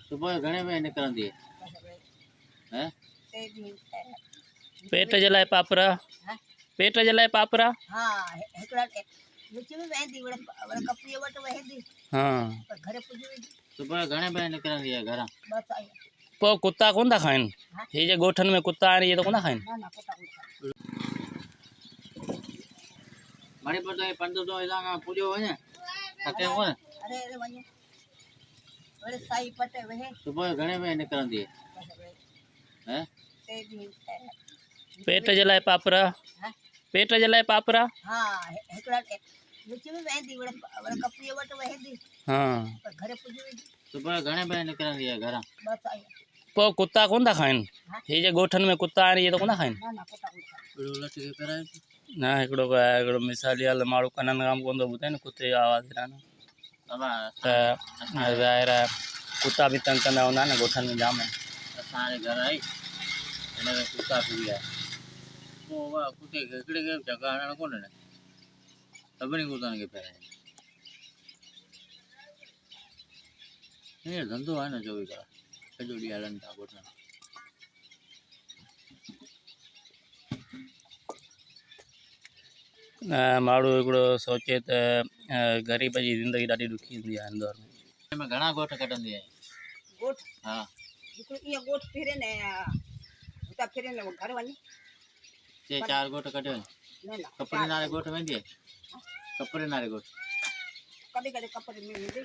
सुबह घणे बजे निकिरंदी है? पेट जे लाइ पापरा पेट जे लाइ पापरा हाँ हिकड़ा विच में वेंदी वड़ा कपड़े वट वेंदी हाँ पर घरे पुॼी वेंदी सुबह घणे बजे निकिरंदी है घरां? बस आई पोइ कुत्ता कोन था खाइनि हे जे ॻोठनि में कुत्ता आहिनि इहे त कोन था खाइनि ना ना पता कोन मणिपुर ताईं पंध तो हितां खां पुॼो वञे थके कोन? अरे अरे वञो वड़े साई पटे वेहे सुबह घणे बजे निकिरंदी है? ते दी पेट जे लाइ पापरा पेट जे लाइ पापरा हाँ हिकड़ा विच में वेंदी वड़ा कपड़े वट वेंदी हाँ पर घरे पुॼी वेंदी सुबह घणे बजे निकिरंदी है घरां? बस आई पोइ कुत्ता कोन था खाइनि हे जे ॻोठनि में कुत्ता आहिनि इहे त कोन था खाइनि ना ना पता कोन अहिड़ो लट खे कराए न हिकिड़ो मिसाली हल माण्हू कननि खां कोन थो ॿुधे न कुते जो आवाज़ु ॾिना न बाबा त ज़ाहिर आहे कुत्ता बि तंग कंदा हूंदा न ॻोठनि में जाम आहिनि असांजे घर आई हिन में कुता पी विया पोइ उहा कुते खे हिकिड़े खे बि जॻह हणणु कोन ॾिने सभिनी कुतनि खे पहिरियों हीअं धंधो आहे न 24 कलाक सॼो ॾींहुं हलनि था ॻोठनि माण्हू हिकिड़ो सोचे त ग़रीब जी ज़िंदगी ॾाढी ॾुखी हूंदी आहे इंदौर में हिन में घणा ॻोठ कढंदी आहे? गोठ हा हिकिड़ो ईअं गोठ फिरे न हुतां फिरे न घर वञी 4 ॻोठ कढियो न न कपिड़े नाले ॻोठ वेंदी आहे कपिड़े नाले ॻोठ कॾहिं कॾहिं कपिड़े में वेंदी